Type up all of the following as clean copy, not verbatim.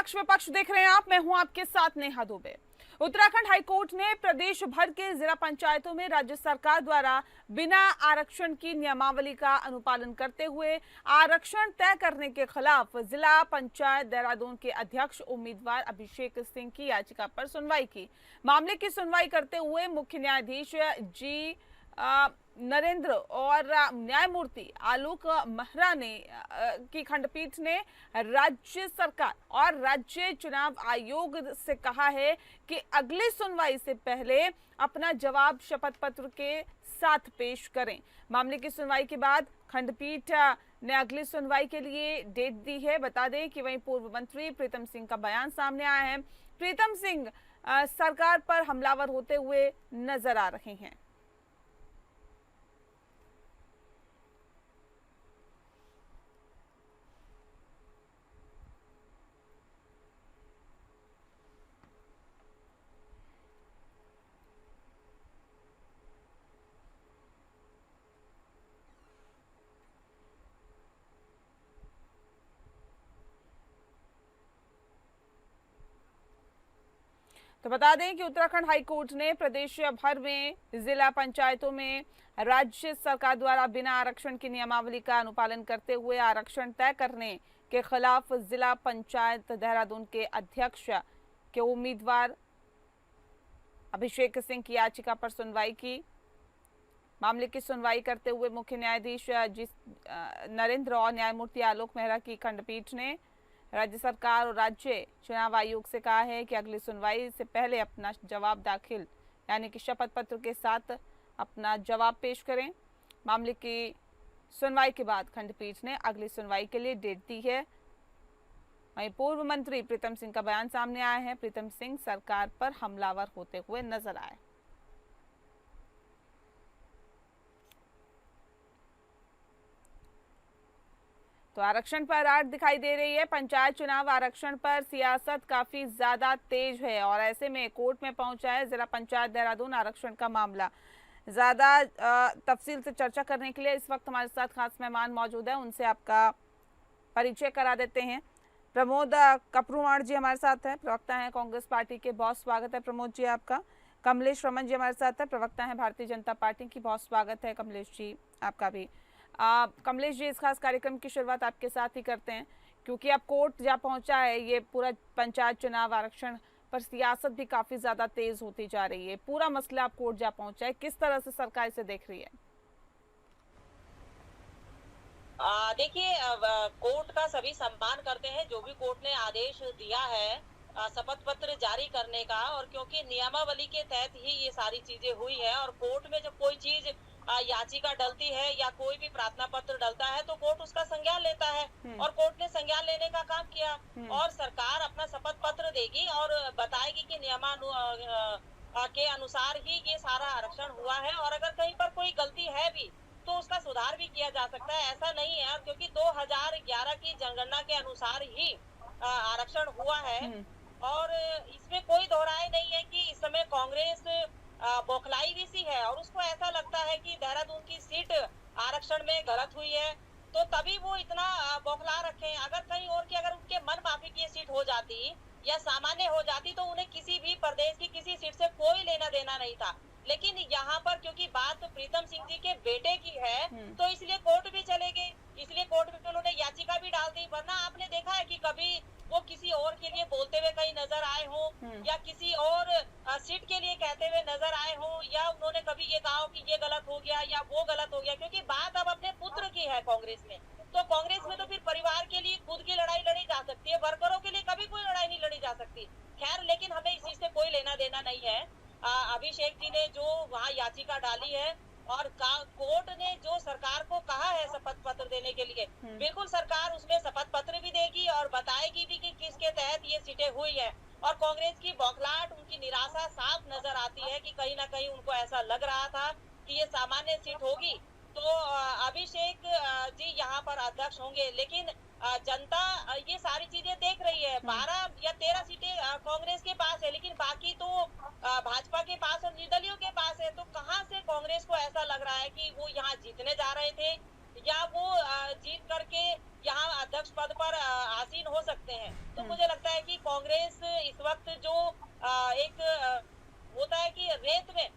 पक्ष विपक्ष देख रहे हैं आप, मैं हूं आपके साथ नेहा दुबे। उत्तराखंड हाईकोर्ट ने प्रदेश भर के जिला पंचायतों में राज्य सरकार द्वारा बिना आरक्षण की नियमावली का अनुपालन करते हुए आरक्षण तय करने के खिलाफ जिला पंचायत देहरादून के अध्यक्ष उम्मीदवार अभिषेक सिंह की याचिका पर सुनवाई की। मामले की सुनवाई करते हुए मुख्य न्यायाधीश जी नरेंद्र और न्यायमूर्ति आलोक मेहरा ने की खंडपीठ ने राज्य सरकार और राज्य चुनाव आयोग से कहा है कि अगली सुनवाई से पहले अपना जवाब शपथ पत्र के साथ पेश करें। मामले की सुनवाई के बाद खंडपीठ ने अगली सुनवाई के लिए डेट दी है। बता दें कि वहीं पूर्व मंत्री प्रीतम सिंह का बयान सामने आया है। प्रीतम सिंह सरकार पर हमलावर होते हुए नजर आ रहे हैं। तो बता दें कि उत्तराखंड हाईकोर्ट ने प्रदेश भर में जिला पंचायतों में राज्य सरकार द्वारा बिना आरक्षण की नियमावली का अनुपालन करते हुए आरक्षण तय करने के खिलाफ जिला पंचायत देहरादून के अध्यक्ष के उम्मीदवार अभिषेक सिंह की याचिका पर सुनवाई की। मामले की सुनवाई करते हुए मुख्य न्यायाधीश जी नरेंद्र और न्यायमूर्ति आलोक मेहरा की खंडपीठ ने राज्य सरकार और राज्य चुनाव आयोग से कहा है कि अगली सुनवाई से पहले अपना जवाब दाखिल यानी कि शपथ पत्र के साथ अपना जवाब पेश करें। मामले की सुनवाई के बाद खंडपीठ ने अगली सुनवाई के लिए डेट दी है। वहीं पूर्व मंत्री प्रीतम सिंह का बयान सामने आया है। प्रीतम सिंह सरकार पर हमलावर होते हुए नजर आए। तो आरक्षण पर आड़ दिखाई दे रही है। पंचायत चुनाव आरक्षण पर सियासत काफी ज्यादा तेज है और ऐसे में कोर्ट में पहुंचा है जिला पंचायत देहरादून आरक्षण का मामला। ज्यादा तफसील से चर्चा करने के लिए इस वक्त हमारे साथ खास मेहमान मौजूद है, उनसे आपका परिचय करा देते हैं। प्रमोद कपरूवाण जी हमारे साथ हैं, प्रवक्ता हैं कांग्रेस पार्टी के। बहुत स्वागत है प्रमोद जी आपका। कमलेश रमन जी हमारे साथ है, प्रवक्ता हैं भारतीय जनता पार्टी की। बहुत स्वागत है कमलेश जी आपका भी। कमलेश जी, इस खास कार्यक्रम की शुरुआत आपके साथ ही करते हैं क्योंकि अब कोर्ट जा पहुंचा है ये पूरा पंचायत चुनाव आरक्षण पर सियासत भी काफी ज्यादा तेज होती जा रही है। पूरा मसला अब कोर्ट जा पहुंचा है, किस तरह से सरकार इसे देख रही है? देखिए, कोर्ट का सभी सम्मान करते हैं जो भी कोर्ट ने आदेश दिया है शपथ पत्र जारी करने का, और क्योंकि नियमावली के तहत ही ये सारी चीजें हुई है और कोर्ट में जब कोई चीज याचिका डलती है या कोई भी प्रार्थना पत्र डलता है तो कोर्ट उसका संज्ञान लेता है और कोर्ट ने संज्ञान लेने का काम किया और सरकार अपना शपथ पत्र देगी और बताएगी कि के अनुसार ही ये सारा आरक्षण हुआ है और अगर कहीं पर कोई गलती है भी तो उसका सुधार भी किया जा सकता है। ऐसा नहीं है, क्योंकि 2011 की जनगणना के अनुसार ही आरक्षण हुआ है और इसमें कोई दोहराए नहीं है कि इस समय कांग्रेस बौखलाई भी सी है और उसको ऐसा लगता है कि देहरादून की सीट आरक्षण में गलत हुई है तो तभी वो इतना बौखला रखे हैं। अगर कहीं और की अगर उनके मन माफी की सीट हो जाती या सामान्य हो जाती तो उन्हें किसी भी प्रदेश की किसी सीट से कोई लेना देना नहीं था, लेकिन यहाँ पर क्योंकि बात प्रीतम सिंह जी के बेटे की है तो इसलिए कोर्ट भी चले गए, इसलिए कोर्ट में उन्होंने याचिका भी डाल दी। वरना आपने देखा है कि कभी वो किसी और के लिए बोलते हुए कहीं नजर आए हो या किसी और सीट के लिए कहते हुए नजर आए हो या उन्होंने कभी ये कहा कि ये गलत हो गया या वो गलत हो गया, क्योंकि बात अब अपने पुत्र की है कांग्रेस में। तो कांग्रेस में तो फिर परिवार के लिए खुद की लड़ाई लड़ी जा सकती है, वर्करों के लिए कभी कोई लड़ाई नहीं लड़ी जा सकती। खैर, लेकिन हमें इस चीज से कोई लेना देना नहीं है। अभिषेक जी ने जो वहाँ याचिका डाली है और कोर्ट ने जो सरकार को कहा है शपथ पत्र देने के लिए, बिल्कुल सरकार उसमें शपथ पत्र भी देगी और बताएगी भी कि किसके तहत ये सीटें हुई है। और कांग्रेस की बौखलाहट, उनकी निराशा साफ नजर आती है कि कहीं ना कहीं उनको ऐसा लग रहा था कि ये सामान्य सीट होगी तो अभिषेक जी यहाँ पर अध्यक्ष होंगे, लेकिन जनता ये सारी चीजें देख रही है। 12 या 13 सीटें कांग्रेस के पास है, लेकिन बाकी तो भाजपा के पास और निर्दलीयों के पास है। तो कहाँ से कांग्रेस को ऐसा लग रहा है कि वो यहाँ जीतने जा रहे थे या वो जीत करके यहाँ अध्यक्ष पद पर आसीन हो सकते हैं। तो मुझे लगता है कि कांग्रेस इस वक्त जो एक होता है कि रेत में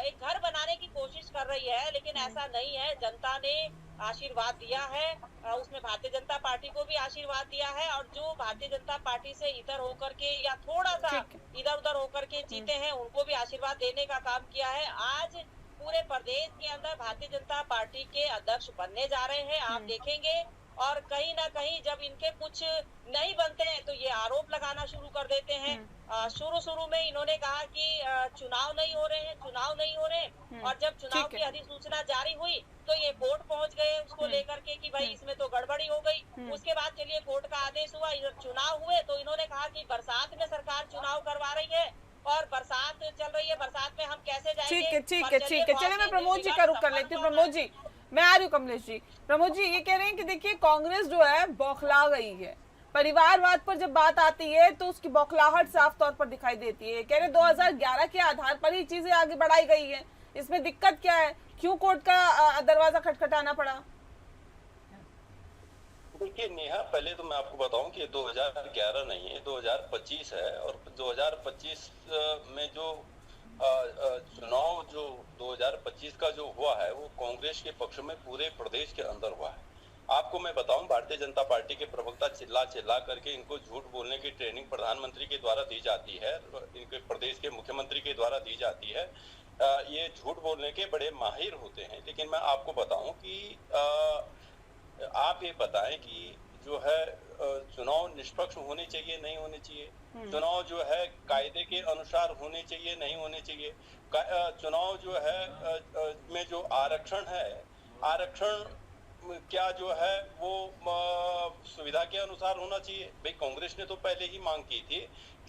एक घर बनाने की कोशिश कर रही है, लेकिन ऐसा नहीं है। जनता ने आशीर्वाद दिया है, उसमें भारतीय जनता पार्टी को भी आशीर्वाद दिया है, और जो भारतीय जनता पार्टी से इधर होकर के या थोड़ा सा ठीक है। इधर उधर होकर के जीते हैं, उनको भी आशीर्वाद देने का काम किया है। आज पूरे प्रदेश के अंदर भारतीय जनता पार्टी के अध्यक्ष बनने जा रहे हैं, आप देखेंगे। और कहीं ना कहीं जब इनके कुछ नहीं बनते हैं तो ये आरोप लगाना शुरू कर देते हैं। शुरू शुरू में इन्होंने कहा कि चुनाव नहीं हो रहे हैं, चुनाव नहीं हो रहे हैं, और जब चुनाव ठीक की है। अधिसूचना जारी हुई तो ये कोर्ट पहुंच गए उसको लेकर के कि भाई इसमें तो गड़बड़ी हो गई। उसके बाद चलिए कोर्ट का आदेश हुआ, इधर चुनाव हुए, तो इन्होंने कहा कि बरसात में सरकार चुनाव करवा रही है और बरसात चल रही है, बरसात में हम कैसे जाएंगे। ठीक है, ठीक और है, चलिए ठीक है। चलिए मैं प्रमोद जी का रुख कर लेती हूँ। प्रमोद जी, मैं आ रही हूँ। कमलेश जी, प्रमोद जी ये कह रहे हैं कि देखिए कांग्रेस जो है बौखला गई है। परिवारवाद पर जब बात आती है तो उसकी बौखलाहट साफ तौर पर दिखाई देती है। कह रहे 2011 के आधार पर ही चीजें आगे बढ़ाई गई है, इसमें दिक्कत क्या है, क्यों कोर्ट का दरवाजा खटखटाना पड़ा? देखिए नेहा, पहले तो मैं आपको बताऊं कि 2011 नहीं है, 2025 है। और 2025 में जो चुनाव जो 2025 का जो हुआ है वो कांग्रेस के पक्ष में पूरे प्रदेश के अंदर हुआ है। आपको मैं बताऊं, भारतीय जनता पार्टी के प्रवक्ता चिल्ला चिल्ला करके इनको झूठ बोलने की ट्रेनिंग प्रधानमंत्री के द्वारा दी जाती है, इनके प्रदेश के मुख्यमंत्री के द्वारा दी जाती है। ये झूठ बोलने के बड़े माहिर होते हैं। लेकिन मैं आपको बताऊं कि आप ये बताएं कि जो है चुनाव निष्पक्ष होने चाहिए, नहीं होने चाहिए? चुनाव जो है कायदे के अनुसार होने चाहिए, नहीं होने चाहिए? चुनाव जो है में जो आरक्षण है, आरक्षण क्या जो है वो सुविधा के अनुसार होना चाहिए? भाई कांग्रेस ने तो पहले ही मांग की थी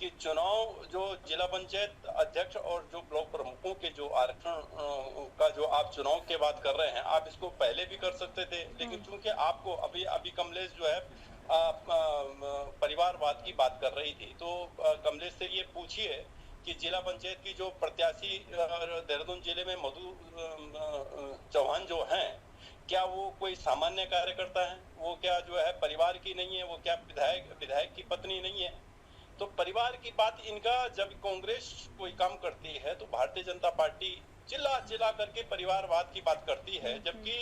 कि चुनाव जो जिला पंचायत अध्यक्ष और जो ब्लॉक प्रमुखों के जो आरक्षण का जो आप चुनाव के बात कर रहे हैं, आप इसको पहले भी कर सकते थे। लेकिन चूंकि आपको अभी अभी कमलेश जो है परिवारवाद की बात कर रही थी, तो कमलेश से ये पूछिए कि जिला पंचायत की जो प्रत्याशी देहरादून जिले में मधु चौहान जो हैं, क्या वो कोई सामान्य कार्यकर्ता है? वो क्या जो है परिवार की नहीं है? वो क्या विधायक की पत्नी नहीं है? तो परिवार की बात इनका, जब कांग्रेस कोई काम करती है तो भारतीय जनता पार्टी चिल्ला चिल्ला करके परिवारवाद की बात करती है। जबकि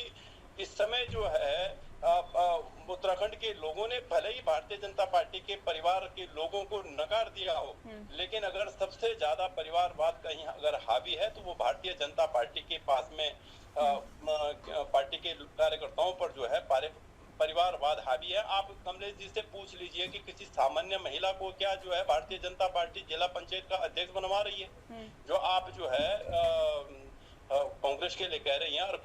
इस समय जो है उत्तराखंड के लोगों ने भले ही भारतीय जनता पार्टी के परिवार के लोगों को नकार दिया हो, लेकिन अगर सबसे ज्यादा परिवारवाद कहीं अगर हावी है तो वो भारतीय जनता पार्टी के पास में पार्टी के कार्यकर्ताओं पर जो है परिवारवाद हावी है। आप कमलेश जी से पूछ लीजिए कि किसी सामान्य महिला को क्या जो है भारतीय जनता पार्टी जिला पंचायत का अध्यक्ष बनवा रही है? जो आप जो है कांग्रेस के लिए कह रही हैं। और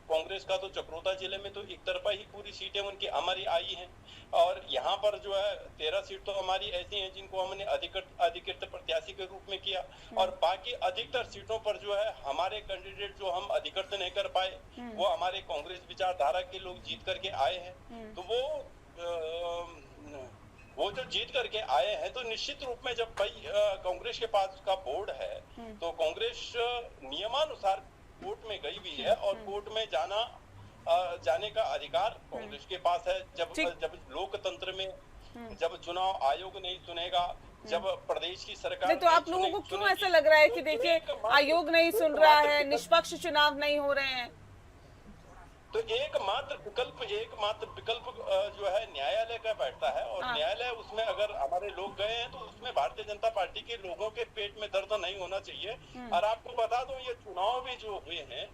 कांग्रेस का तो चक्रोता जिले में तो एक तरफा ही पूरी सीटें उनकी हमारी आई हैं। और यहाँ पर जो है 13 सीट तो हमारी ऐसी हैं जिनको हमने अधिकृत प्रत्याशी के रूप में किया, और बाकी अधिकतर सीटों पर जो है हमारे कैंडिडेट जो हम अधिकृत नहीं कर पाए, वो हमारे कांग्रेस विचारधारा के लोग जीत करके आए हैं। तो वो जो जीत करके आए हैं, तो निश्चित रूप में जब भाई कांग्रेस के पास का बोर्ड है तो कांग्रेस नियमानुसार कोर्ट में गई हुई है, और कोर्ट में जाने का अधिकार कांग्रेस के पास है। जब लोकतंत्र में जब चुनाव आयोग नहीं सुनेगा, जब प्रदेश की सरकार तो आप लोगों को क्यों ऐसा लग रहा है कि देखिए आयोग नहीं सुन रहा है, निष्पक्ष चुनाव नहीं हो रहे हैं? तो एकमात्र विकल्प जो है न्यायालय का बैठता है। और न्यायालय, उसमें अगर हमारे लोग गए हैं तो उसमें भारतीय जनता पार्टी के लोगों के पेट में दर्द नहीं होना चाहिए। और आपको बता दूं, ये चुनाव भी जो हुए हैं,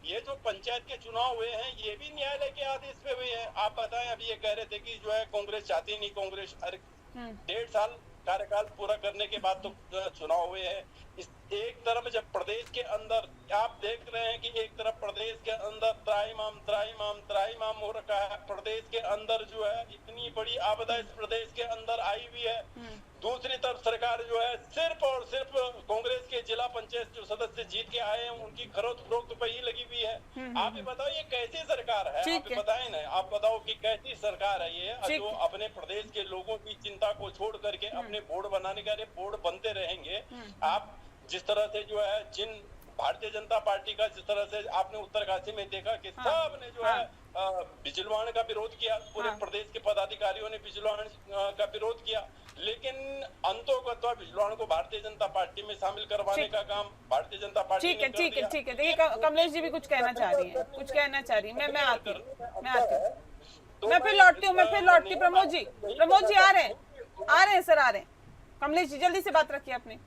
ये जो पंचायत के चुनाव हुए हैं, ये भी न्यायालय के आदेश पे हुए हैं। आप बताएं, अभी ये कह रहे थे कि जो है कांग्रेस चाहती नहीं, कांग्रेस 1.5 साल कार्यकाल पूरा करने के बाद तो चुनाव हुए हैं। इस एक तरफ जब प्रदेश के अंदर आप देख रहे हैं कि एक तरफ प्रदेश के अंदर त्राहिमाम हो रखा है, प्रदेश के अंदर जो है इतनी बड़ी आपदा इस प्रदेश के अंदर आई हुई है। दूसरी तरफ सरकार जो है सिर्फ और सिर्फ कांग्रेस के जिला पंचायत जो सदस्य जीत के आए हैं उनकी खरीद फरोख्त पे ही लगी हुई है। आप ये बताओ, ये कैसी सरकार है? आप बताएं ना, आप बताओ कि कैसी सरकार है ये, जो अपने प्रदेश के लोगों की चिंता को छोड़ करके अपने बोर्ड बनाने के बोर्ड बनते रहेंगे। आप जिस तरह से जो है जिन भारतीय जनता पार्टी का जिस तरह से आपने उत्तरकाशी में देखा कि सब ने जो है बिजलवाण का विरोध किया, पूरे प्रदेश के पदाधिकारियों ने बिजलवाण का विरोध किया, लेकिन अंतोगत्वा बिजलवाण को भारतीय जनता पार्टी में शामिल करवाने का काम भारतीय जनता पार्टी ने कर दिया। ठीक है। देखिए कमलेश जी भी कुछ कहना चाह रही है, मैं आती हूँ, मैं फिर लौटती हूँ, प्रमोद जी आ रहे हैं सर, आ रहे हैं। कमलेश जी जल्दी से बात रखिए अपने।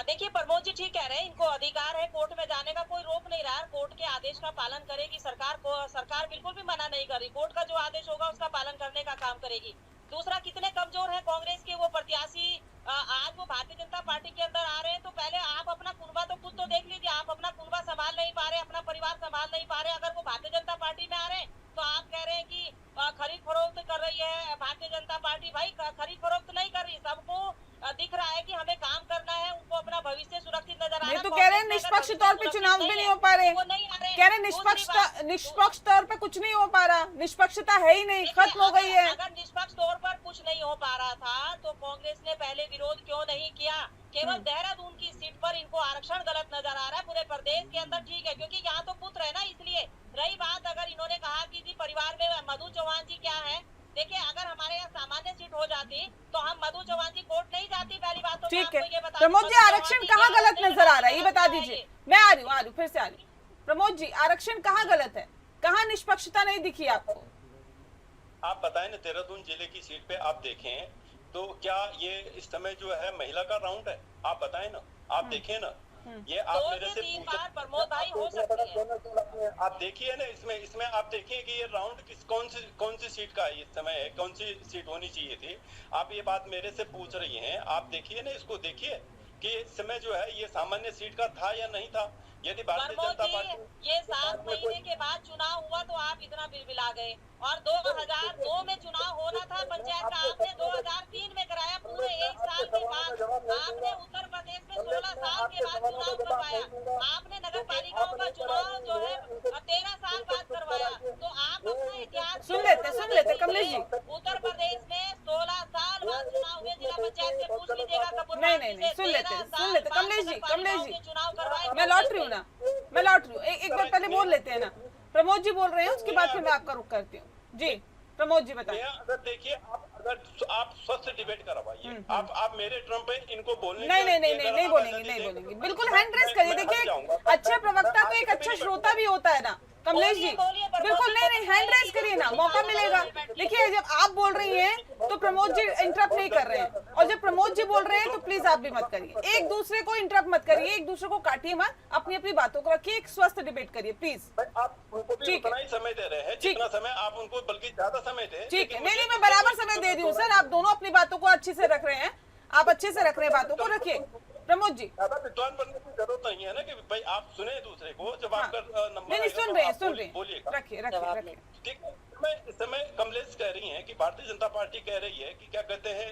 देखिए प्रमोद जी ठीक कह रहे हैं, इनको अधिकार है कोर्ट में जाने का, कोई रोक नहीं रहा है। कोर्ट के आदेश का पालन करेगी सरकार बिल्कुल भी मना नहीं कर रही। कोर्ट का जो आदेश होगा उसका पालन करने का काम करेगी। दूसरा, कितने कमजोर है कांग्रेस के वो प्रत्याशी, आज वो भारतीय जनता पार्टी के अंदर आ रहे हैं। तो पहले आप अपना कुनबा तो खुद तो देख लीजिए, आप अपना कुनबा संभाल नहीं पा रहे, अपना परिवार संभाल नहीं पा रहे। अगर वो भारतीय जनता पार्टी में आ रहे हैं तो आप कह रहे हैं कि खरीद फरोख्त कर रही है भारतीय जनता पार्टी। भाई खरीद फरोख्त नहीं कर रही, सबको दिख रहा है कि हमें काम करना है, उनको अपना भविष्य सुरक्षित नजर आ रहा है। तो कह रहे हैं निष्पक्ष तौर पे चुनाव भी नहीं हो पा रहे, कह रहे हैं निष्पक्ष तौर पे कुछ नहीं हो पा रहा, निष्पक्षता है ही नहीं, खत्म हो गई है। अगर निष्पक्ष तौर पर कुछ नहीं हो पा रहा था तो कांग्रेस ने पहले विरोध क्यों नहीं किया? केवल देहरादून की सीट पर इनको आरक्षण गलत नजर आ रहा है। पूरे प्रदेश के अंदर ठीक है, क्योंकि यहाँ तो पुत्र है ना, इसलिए। रही बात, अगर इन्होंने कहा कि जी परिवार में मधु चौहान जी क्या है, देखिए अगर हमारे यहाँ सामान्य सीट हो जाती तो हम मधु चौहान जी कोर्ट नहीं जाती। पहली बात तो ठीक है प्रमोद जी, आरक्षण कहाँ गलत नजर आ रहा है ये बता दीजिए। मैं आ रही हूँ, फिर से आ रही हूँ। प्रमोद जी, आरक्षण कहाँ गलत है, कहाँ निष्पक्षता नहीं दिखी आपको? आप बताएं ना, देहरादून जिले की सीट पे आप देखें तो क्या ये इस समय जो है महिला का राउंड है? आप बताएं ना, आप देखें ना, ये आप मेरे से प्रमोद भाई हो सकती है। आप देखिए ना, इसमें आप देखिए कि ये राउंड कौन सी सीट का है इस समय है, कौन सी सीट होनी चाहिए थी। आप ये बात मेरे से पूछ रही हैं, आप देखिए ना, इसको देखिए कि इस समय जो है ये सामान्य सीट का था या नहीं था। यदि भारतीय जनता पार्टी ये 7 महीने के बाद चुनाव हुआ तो आप इतना बिलबिला गए, और 2002 में चुनाव होना था पंचायत का, आपने 2003 में कराया। पूरे 1 साल के बाद आपने उत्तर प्रदेश में 16 साल के बाद चुनाव करवाया। आपने नगर पालिकाओं का चुनाव जो है 13 साल बाद करवाया। तो आप अपना इतिहास सुन लेते कमलेश जी। उत्तर प्रदेश में 16 साल बाद चुनाव हुए, जिला पंचायत से पूछ लीजिएगा कपूर। नहीं, सुन लेते कमलेश जी, चुनाव करवाए। मैं लौट रही हूँ, एक बार पहले बोल लेते हैं ना। प्रमोद जी बोल रहे हैं, उसके बाद फिर मैं आपका रुख करती हूँ। जी प्रमोद जी बताइए। अगर देखिए, अगर आप स्वस्थ डिबेट करवाइए, आप मेरे ट्रम पे इनको बोलने नहीं बोलेंगे, बिल्कुल हैंड रेस करिए। देखिए अच्छा प्रवक्ता तो एक अच्छा श्रोता भी होता है ना कमलेश जी, बिल्कुल नहीं हैंड रेस करिए ना, मौका मिलेगा। देखिए जब आप बोल रही हैं तो प्रमोद जी इंटरप्ट नहीं कर रहे हैं, और जब प्रमोद जी बोल रहे हैं तो प्लीज आप भी मत करिए, एक दूसरे को इंटरप्ट मत करिए, एक दूसरे को काटिए मत, अपनी अपनी बातों को रखिए, एक स्वस्थ डिबेट करिए प्लीज। आप उनको भी उतना ही समय दे रहे हैं जितना समय आप उनको, बल्कि ज्यादा समय दे। ठीक है, नहीं मैं बराबर समय दे रही हूँ सर, आप दोनों अपनी बातों को अच्छे से रख रहे हैं, आप अच्छे से रख रहे हैं बातों को, रखिए प्रमोद जी। ज्यादा विद्वान बनने की जरूरत नहीं है ना कि भाई आप सुने दूसरे को, जब आपका नंबर नहीं सुन रहे हैं, बोलिएगा, रखिए। ठीक है। इस समय कमलेश कह रही हैं कि भारतीय जनता पार्टी कह रही है कि क्या कहते हैं,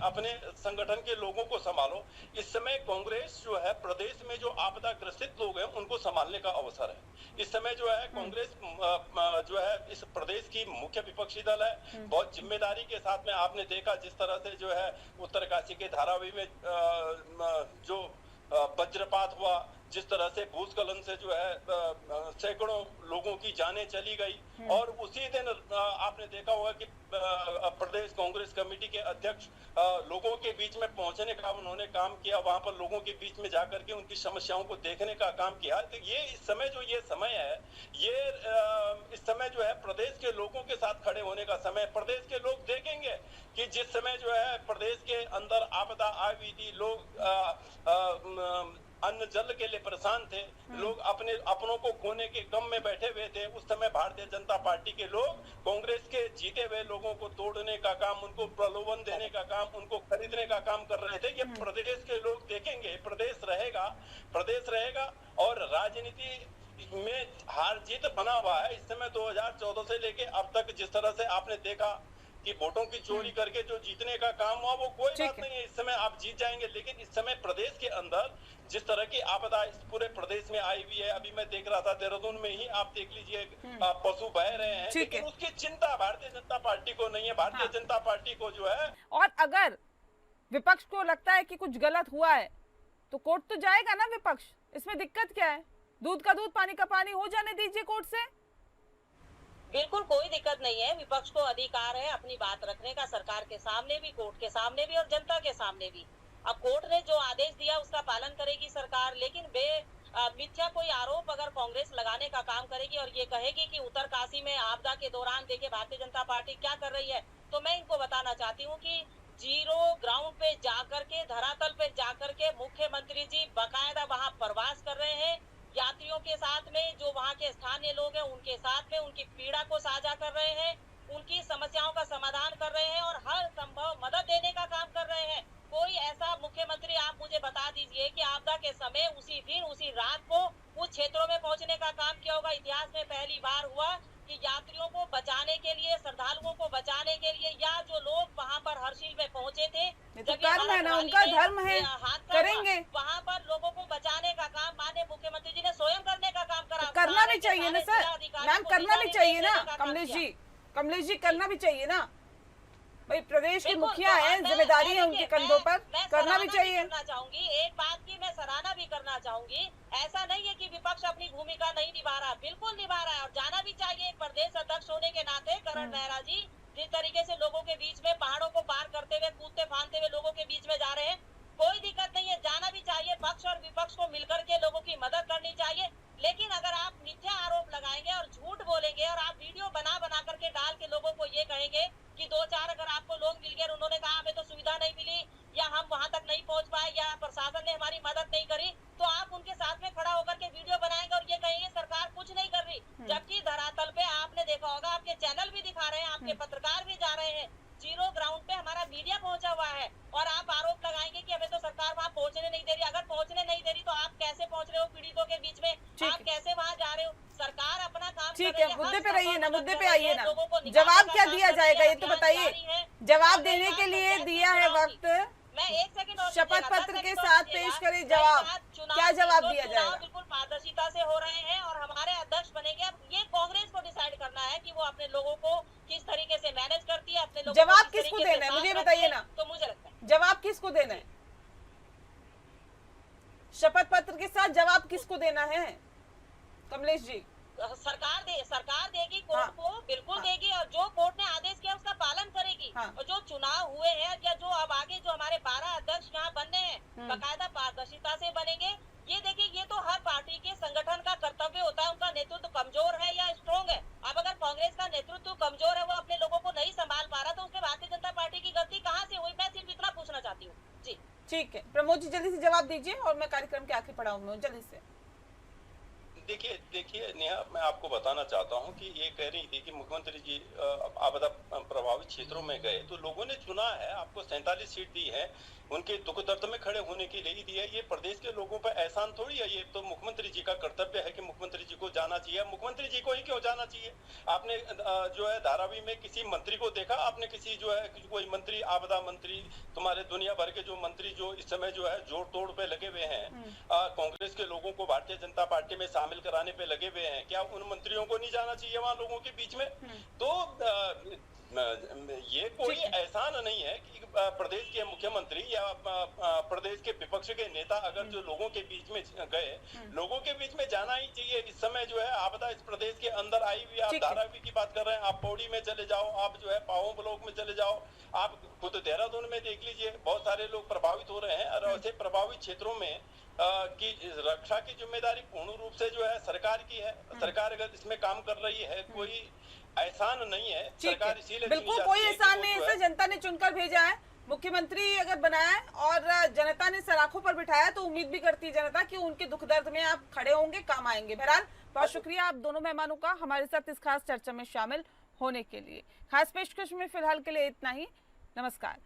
अपने संगठन के लोगों को संभालो। इस समय कांग्रेस जो है प्रदेश में जो आपदा ग्रसित लोग हैं उनको संभालने का अवसर है। इस समय जो है कांग्रेस जो है इस प्रदेश की मुख्य विपक्षी दल है, बहुत जिम्मेदारी के साथ में। आपने देखा जिस तरह से जो है उत्तरकाशी के धारावी में जो वज्रपात हुआ, जिस तरह से भूस्खलन से जो है सैकड़ों लोगों की जानें चली गई, और उसी दिन आपने देखा होगा कि प्रदेश कांग्रेस कमेटी के अध्यक्ष लोगों के बीच में पहुंचने का उन्होंने काम किया, वहां पर लोगों के बीच में जाकर के उनकी समस्याओं को देखने का काम किया। तो ये इस समय जो ये समय है, ये इस समय जो है प्रदेश के लोगों के साथ खड़े होने का समय। प्रदेश के लोग देखेंगे कि जिस समय जो है प्रदेश के अंदर आपदा आई हुई थी, लोग अन्न जल के लिए परेशान थे, लोग अपनों को खोने के गम में बैठे हुए थे। उस समय भारतीय जनता पार्टी के लोग कांग्रेस के जीते हुए लोगों को तोड़ने का काम, उनको प्रलोभन देने का काम, उनको खरीदने का काम कर रहे थे। ये प्रदेश के लोग देखेंगे, प्रदेश रहेगा और राजनीति में हार जीत बना हुआ है। इस समय 2014 से लेके अब तक जिस तरह से आपने देखा कि वोटों की चोरी करके जो जीतने का काम हुआ, वो कोई बात नहीं है, इस समय आप जीत जाएंगे। लेकिन इस समय प्रदेश के अंदर जिस तरह की आपदा इस पूरे प्रदेश में आई हुई है, अभी मैं देख रहा था देहरादून में ही, आप देख लीजिए पशु बह रहे हैं, लेकिन उसकी चिंता भारतीय जनता पार्टी को नहीं है। भारतीय जनता पार्टी को जो है, और अगर विपक्ष को लगता है कि कुछ गलत हुआ है तो कोर्ट तो जाएगा ना विपक्ष, इसमें दिक्कत क्या है? दूध का दूध पानी का पानी हो जाने दीजिए कोर्ट से। बिल्कुल कोई दिक्कत नहीं है, विपक्ष को अधिकार है अपनी बात रखने का, सरकार के सामने भी, कोर्ट के सामने भी और जनता के सामने भी। अब कोर्ट ने जो आदेश दिया उसका पालन करेगी सरकार, लेकिन मिथ्या कोई आरोप अगर कांग्रेस लगाने का काम करेगी और ये कहेगी कि उत्तरकाशी में आपदा के दौरान देखिए भारतीय जनता पार्टी क्या कर रही है, तो मैं इनको बताना चाहती हूँ कि जीरो ग्राउंड पे जाकर के, धरातल पे जाकर के मुख्यमंत्री जी बकायदा वहाँ प्रवास कर रहे हैं, यात्रियों के साथ में, जो वहाँ के स्थानीय लोग हैं उनके साथ में उनकी पीड़ा को साझा कर रहे हैं, उनकी समस्याओं का समाधान कर रहे हैं और हर संभव मदद देने का काम कर रहे हैं। कोई ऐसा मुख्यमंत्री आप मुझे बता दीजिए कि आपदा के समय उसी दिन उसी रात को उस क्षेत्रों में पहुंचने का काम किया होगा। इतिहास में पहली बार हुआ कि यात्रियों को बचाने के लिए, श्रद्धालुओं को बचाने के लिए, या जो लोग वहां पर हर्षिल में पहुंचे थे, तो कर्म है ना, उनका धर्म है, करेंगे। वहां पर लोगों को बचाने का काम माननीय मुख्यमंत्री जी ने स्वयं करने का काम करा। करना भी चाहिए ना सर, मैम करना भी चाहिए ना कमलेश जी करना भी चाहिए ना भाई, प्रदेश के मुखिया है, जिम्मेदारी है उनके कंधों पर, करना भी चाहिए। करना चाहूंगी एक बात की मैं सराहना भी करना चाहूंगी, ऐसा नहीं है कि विपक्ष अपनी भूमिका नहीं निभा रहा, बिल्कुल निभा रहा है और जाना भी चाहिए। प्रदेश अध्यक्ष होने के नाते करण मेहरा जी जिस तरीके से लोगों के बीच में, पहाड़ों को पार करते हुए, कूदते फांदते हुए लोगों के बीच में जा रहे हैं, कोई दिक्कत नहीं है, जाना भी चाहिए। पक्ष और विपक्ष को मिलकर के लोगों की मदद करनी चाहिए। लेकिन अगर आप मिथ्या आरोप लगाएंगे और झूठ बोलेंगे और आप वीडियो बना करके डाल के लोगों को ये कहेंगे कि 2-4 अगर आपको लोग मिल गए और उन्होंने कहा हमें तो सुविधा नहीं मिली या हम वहां तक नहीं पहुंच पाए या प्रशासन ने हमारी मदद नहीं करी, तो आप उनके साथ में खड़ा होकर के वीडियो बनाएंगे और ये कहेंगे सरकार कुछ नहीं कर रही। जबकि धरातल पे आपने देखा होगा, आपके चैनल भी दिखा रहे हैं, आपके पत्रकार भी जा रहे हैं, जीरो ग्राउंड पे हमारा मीडिया पहुंचा हुआ है और आप आरोप लगाएंगे कि हमें तो सरकार वहाँ पहुंचने नहीं दे रही। अगर पहुंचने नहीं दे रही तो आप कैसे पहुंच रहे हो पीड़ितों के बीच में, आप कैसे वहाँ जा रहे हो? सरकार अपना काम ठीक है, मुद्दे पे रहिए ना, मुद्दे पे आइए ना। जवाब क्या दिया जाएगा ये तो बताइए। जवाब देने के लिए दिया है वक्त, मैं 1 सेकंड और शपथ पत्र के साथ पेश करें जवाब, क्या जवाब दिया जाएगा? बिल्कुल पारदर्शिता से हो रहे हैं और हमारे अध्यक्ष बनेंगे। अब ये कांग्रेस को डिसाइड करना है कि वो अपने लोगों को किस तरीके से मैनेज करती है, अपने लोगों जवाब किसको देना है मुझे बताइए ना, तो मुझे लगता है जवाब किसको देना है? शपथ पत्र के साथ जवाब किसको देना है कमलेश जी? सरकार देगी कोर्ट को, बिल्कुल देगी और जो कोर्ट ने आदेश किया उसका पालन करेगी। और जो चुनाव हुए हैं या जो अब आगे जो हमारे 12 अध्यक्ष यहाँ बनने हैं बाकायदा पारदर्शिता से बनेंगे। ये देखिए, ये तो हर पार्टी के संगठन का कर्तव्य होता है, उनका नेतृत्व कमजोर है या स्ट्रॉन्ग है। अब अगर कांग्रेस का नेतृत्व कमजोर है, वो अपने लोगों को नहीं संभाल पा रहा, तो उसके भारतीय जनता पार्टी की गलती कहाँ से हुई? मैं सिर्फ इतना पूछना चाहती हूँ जी। ठीक है प्रमोद जी, जल्दी से जवाब दीजिए और मैं कार्यक्रम के आखिरी पड़ाव में हूँ, जल्दी से। देखिए नेहा, मैं आपको बताना चाहता हूं कि ये कह रही थी कि मुख्यमंत्री जी आपदा प्रभावित क्षेत्रों में गए तो लोगों ने चुना है, आपको 47 सीट दी है, उनके दुख दर्द में खड़े होने के लिए ही दी है। ये प्रदेश के लोगों पर एहसान थोड़ी है, ये तो मुख्यमंत्री जी का कर्तव्य है कि मुख्यमंत्री जी को जाना चाहिए। मुख्यमंत्री जी को ही क्यों जाना चाहिए? आपने जो है धारावी में किसी मंत्री को देखा? आपने किसी जो है कोई मंत्री, आपदा मंत्री, तुम्हारे दुनिया भर के जो मंत्री जो इस समय जो है जोड़ तोड़ पे लगे हुए हैं, कांग्रेस के लोगों को भारतीय जनता पार्टी में शामिल कराने पे लगे हुए हैं, क्या उन मंत्रियों को नहीं जाना चाहिए वहाँ लोगों के बीच में? तो ये कोई एहसान नहीं है कि प्रदेश के मुख्यमंत्री या प्रदेश के विपक्ष के नेता अगर जो लोगों के बीच में गए, लोगों के बीच में जाना ही चाहिए। इस समय जो है आपदा इस प्रदेश के अंदर आई हुई, आप धारावी की बात कर रहे हैं, आप पौड़ी में चले जाओ, आप जो है पाओ ब्लॉक में चले जाओ, आप खुद देहरादून में देख लीजिए, बहुत सारे लोग प्रभावित हो रहे हैं। और ऐसे प्रभावित क्षेत्रों में की रक्षा की जिम्मेदारी पूर्ण रूप से जो है सरकार की है। सरकार अगर इसमें काम कर रही है, कोई एहसान नहीं है। सरकार इसीलिए बिल्कुल कोई एहसान नहीं है, जनता ने चुनकर भेजा है, मुख्यमंत्री अगर बनाया है और जनता ने सराखों पर बिठाया तो उम्मीद भी करती है जनता कि उनके दुख दर्द में आप खड़े होंगे, काम आएंगे। बहरहाल बहुत शुक्रिया आप दोनों मेहमानों का हमारे साथ इस खास चर्चा में शामिल होने के लिए। खास पेशकश में फिलहाल के लिए इतना ही। नमस्कार।